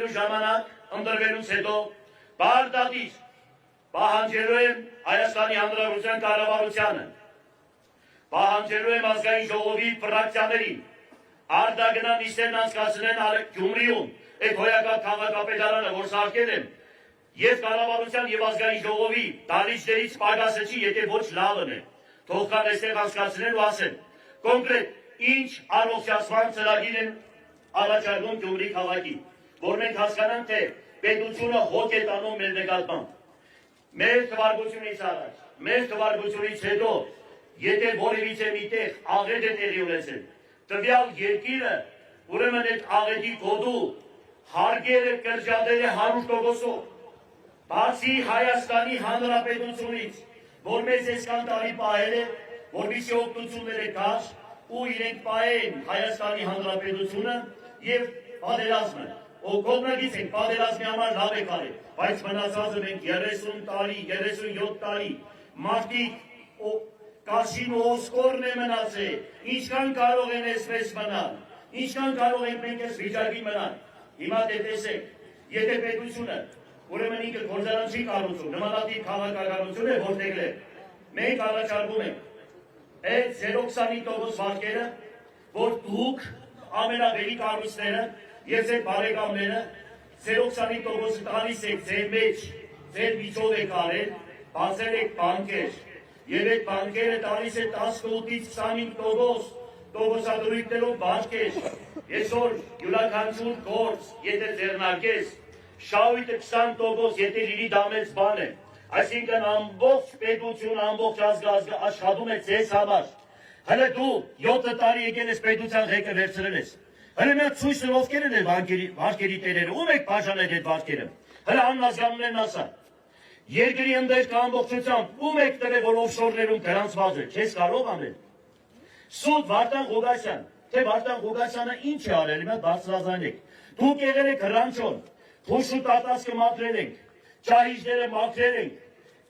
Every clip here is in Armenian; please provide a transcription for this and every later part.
ընտրվելու ժամանակ, ընտրվելուց հետո պարտադիր պահանջելու եմ Հայաստանի Հանրապետության կառավարությանը, պահանջելու եմ ազգային ժողովի ֆրակցիաներին, արտագնան նիստերն անցկացնեն Գյումրիում, այդ հոյակապ քաղաքապետարանը, որ սարքել եմ, եւ կառավարության եւ ազգային ժողովի դալիճներից պակասը չի, եթե ոչ լավն է, թող կան այստեղ անցկացնեն ու ասեն, կոնկրետ ինչ առողջացման ծրագիր են առաջարկում Գյումրի քաղաքի, որ մենք հասկանանք, թե պետությունը հոգ է տանում մեր նկատմամբ։ Մեր թվարկությունից առաջ, մեր թվարկությունից հետո, եթե որևիցե միտեղ աղետ է տեղի ունեցել, տվյալ երկիրը, ուրեմն այդ աղետի կոդու հարգել է, կրճատել է 100%-ով, բացի Հայաստանի Հանրապետությունից, որ մեզ այսքան տարի պահել է, որպեսզի օգնությունները կար, ու իրենք պահեն Հայաստանի Հանրապետությունը եւ պատերազմը։ Կողմնակից ենք պատերազմի համար լավ է կարել, բայց մնացածը մենք 30 տարի, 37 տարի, մարդիկ կաշին ու ոսկորն է մնացել, ինչքան կարող են այսպես մնալ, ինչքան կարող ենք մենք այս վիճակի մնալ։ Հիմա դե տեսեք, եթե պետությունը, ուրեմն ինքը գործարան չի կառուցում, նմանատիպ քաղաքականություն է որտեղ է, մենք առաջարկում ենք այդ 0.25% վարկերը, որ դուք ամենավերի կառույցները եւ ձեր բարեկամները 0.25% տալիս եք ձեր մեջ, ձեր միջով եք արել, բացել եք բանկեր, եւ այդ բանկերը տալիս է 18-ից 25% տոկոսադրույքներով վարկեր։ Այսօր յուրաքանչյուր գործ, եթե ձեռնարկես, շահույթը 20%, եթե իրի դամեց բան է, այսինքն ամբողջ պետություն, ամբողջ ազգը աշխատում է ձեզ համար։ Հələ դու 7 տարի եկել ես պետության ղեկը վերցրել ես։ Հələ մի ցույցը ովքեր են վարկերի տերերը, ում եք բաժանել այդ վարկերը։ Հələ աննազգաններն ասա։ Երկրի ընդերքը ամբողջությամբ ում եք տրել, որ օֆշորներում գրանցված է, չես կարող անել։ Սուտ Վարդան Ղուկասյան, թե Վարդան Ղուկասյանը ինչ է արել, հիմա բարձրաձայնեք։ Դուք եղել եք հրանչոն, փոշու տատասկը մաքրել ենք, ճահիճները մաքրել ենք,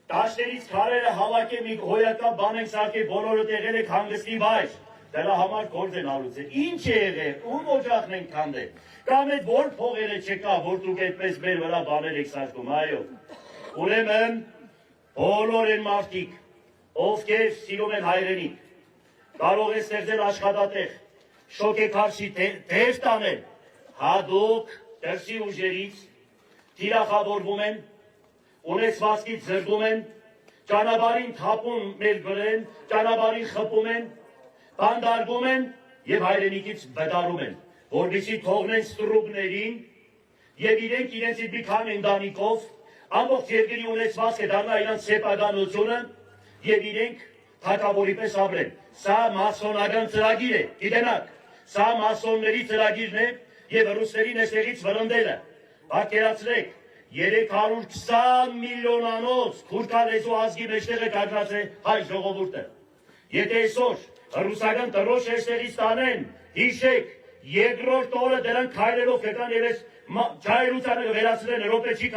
դաշտերից քարերը հավաքել մի հոյակապ բան ենք սարքել, բոլորը եղել եք հանգստի վայր, դրա համար գործ են արուցել։ Ինչ է եղել, ում օջախն ենք քանդել, կամ այդ որ փողերը չկա, որ դուք այդպես մեր վրա բաներ եք սարքում, այո։ Ուրեմն բոլոր են մարդիկ, ովքեր սիրում են հայրենիք, կարող է ստեղծել աշխատատեղ, շոգեքարշի դեր տանել, հատուկ դրսի ուժերից թիրախավորվում են, ունեցվածքից զրկում են, ճանապարհին թափում մեր վրեն, ճանապարհին խփում են, բանդարգում են եւ հայրենիքից վտարում են, որպեսզի թողնեն ստրուկներին եւ իրենք իրենցից մի քանի ընտանիքով ամբողջ երկրի ունեցվածքը դառնա իրանց սեփականությունը եւ իրենք թագավորի պես ապրեն։ Սա մասոնական ծրագիր է, գիտենաք, սա մասոնների ծրագիրն է եւ ռուսերին այստեղից վրընդելը։ Պատկերացրեք, 320 միլիոնանոց քուրդալեզու ազգի մեջտեղ է կանգնած հայ ժողովուրդը։ Եթե այսօր ռուսական տրոշ այստեղից տանեն, հիշեք, երկրորդ օրը դրանք քայլելով կգան եւ այս ջահելությանը վերացնեն, րոպե չի